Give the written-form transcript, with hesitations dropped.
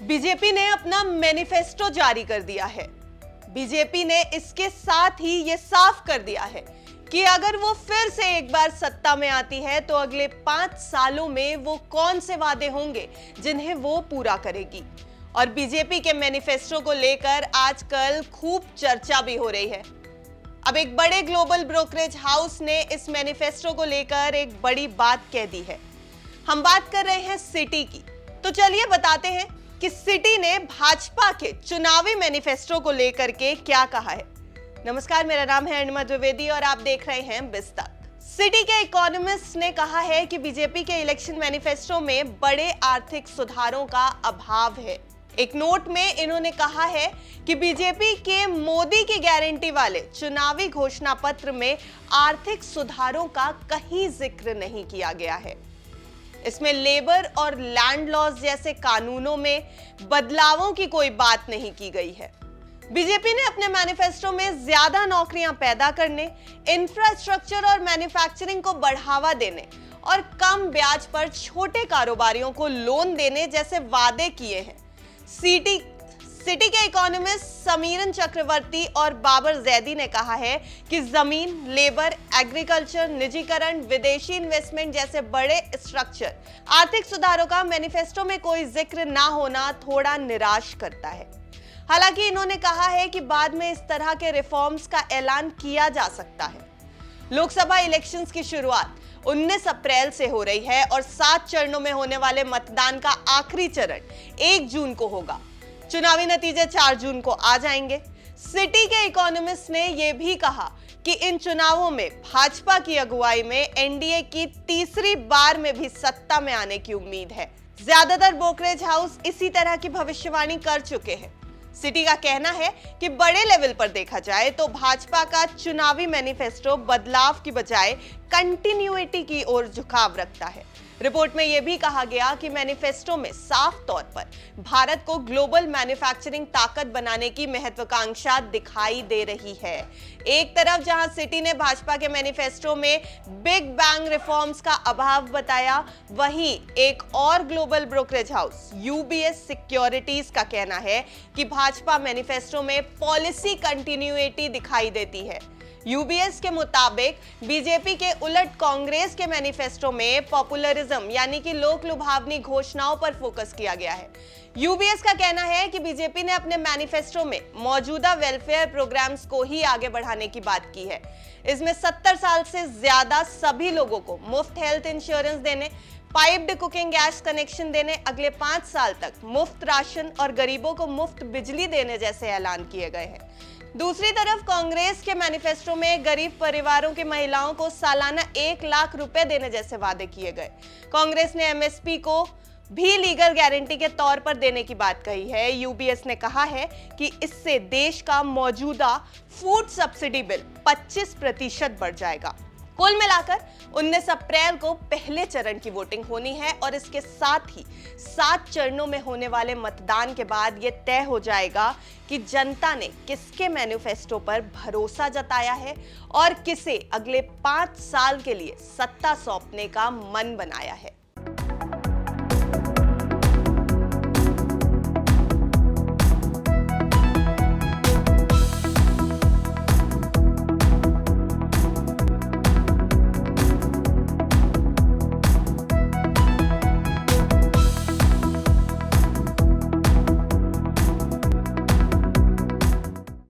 BJP ने अपना manifesto जारी कर दिया है। बीजेपी ने इसके साथ ही यह साफ कर दिया है कि अगर वो फिर से एक बार सत्ता में आती है तो अगले 5 सालों में वो कौन से वादे होंगे जिन्हें वो पूरा करेगी। और बीजेपी के मैनिफेस्टो को लेकर आजकल खूब चर्चा भी हो रही है। अब एक बड़े ग्लोबल ब्रोकरेज हाउस ने इस मैनिफेस्टो को लेकर एक बड़ी बात कह दी है। हम बात कर रहे हैं सिटी की। तो चलिए बताते हैं कि सिटी ने भाजपा के चुनावी मैनिफेस्टो को लेकर के क्या कहा है। नमस्कार, मेरा नाम है अनिमा द्विवेदी और आप देख रहे हैं बिज़ तक। सिटी के इकोनॉमिस्ट ने कहा है कि बीजेपी के इलेक्शन मैनिफेस्टो में बड़े आर्थिक सुधारों का अभाव है। एक नोट में इन्होंने कहा है कि बीजेपी के मोदी की गारंटी वाले चुनावी घोषणा पत्र में आर्थिक सुधारों का कहीं जिक्र नहीं किया गया है। इसमें लेबर और लैंड लॉज जैसे कानूनों में बदलावों की कोई बात नहीं की गई है। बीजेपी ने अपने मैनिफेस्टो में ज्यादा नौकरियां पैदा करने, इंफ्रास्ट्रक्चर और मैन्युफैक्चरिंग को बढ़ावा देने और कम ब्याज पर छोटे कारोबारियों को लोन देने जैसे वादे किए हैं। सिटी के इकोनॉमिस्ट समीरन चक्रवर्ती और बाबर जैदी ने कहा है कि जमीन, लेबर, एग्रीकल्चर, निजीकरण, विदेशी इन्वेस्टमेंट जैसे बड़े स्ट्रक्चर आर्थिक सुधारों का मैनिफेस्टो में कोई जिक्र ना होना थोड़ा निराश करता है। हालांकि इन्होंने कहा है कि बाद में इस तरह के रिफॉर्म्स का ऐलान किया जा सकता है। लोकसभा इलेक्शंस की शुरुआत 19 अप्रैल से हो रही है और 7 चरणों में होने वाले मतदान का आखिरी चरण 1 जून को होगा। चुनावी नतीजे 4 जून को आ जाएंगे। सिटी के इकोनॉमिस्ट ने यह भी कहा कि इन चुनावों में भाजपा की अगुवाई में एनडीए की तीसरी बार में भी सत्ता में आने की उम्मीद है। ज्यादातर ब्रोकरेज हाउस इसी तरह की भविष्यवाणी कर चुके हैं। सिटी का कहना है कि बड़े लेवल पर देखा जाए तो भाजपा का चुनावी मैनिफेस्टो बदलाव की बजाय कंटिन्यूटी की ओर झुकाव रखता है। रिपोर्ट में यह भी कहा गया कि मैनिफेस्टो में साफ तौर पर भारत को ग्लोबल मैन्युफैक्चरिंग ताकत बनाने की महत्वाकांक्षा दिखाई दे रही है। एक तरफ जहां सिटी ने भाजपा के मैनिफेस्टो में बिग बैंग रिफॉर्म्स का अभाव बताया, वहीं एक और global brokerage house UBS securities का कहना है कि भाजपा मैनिफेस्टो में पॉलिसी कंटिन्यूटी दिखाई देती है। यूबीएस के मुताबिक बीजेपी के उलट कांग्रेस के मैनिफेस्टो में पॉपुलरिज्म यानी कि लोक लुभावनी घोषणाओं पर फोकस किया गया है। यूबीएस का कहना है कि बीजेपी ने अपने मैनिफेस्टो में मौजूदा वेलफेयर प्रोग्राम्स को ही आगे बढ़ाने की बात की है। इसमें 70 साल से ज्यादा सभी लोगों को मुफ्त हेल्थ इंश्योरेंस देने, पाइप्ड कुकिंग गैस कनेक्शन देने, अगले 5 साल तक मुफ्त राशन और गरीबों को मुफ्त बिजली देने जैसे ऐलान किए गए हैं। दूसरी तरफ कांग्रेस के मैनिफेस्टो में गरीब परिवारों की महिलाओं को सालाना 1 लाख रुपए देने जैसे वादे किए गए। कांग्रेस ने एमएसपी को भी लीगल गारंटी के तौर पर देने की बात कही है। यूबीएस ने कहा है कि इससे देश का मौजूदा फूड सब्सिडी बिल 25% बढ़ जाएगा। कुल मिलाकर 19 अप्रैल को पहले चरण की वोटिंग होनी है और इसके साथ ही 7 चरणों में होने वाले मतदान के बाद यह तय हो जाएगा कि जनता ने किसके मैनिफेस्टो पर भरोसा जताया है और किसे अगले 5 साल के लिए सत्ता सौंपने का मन बनाया है।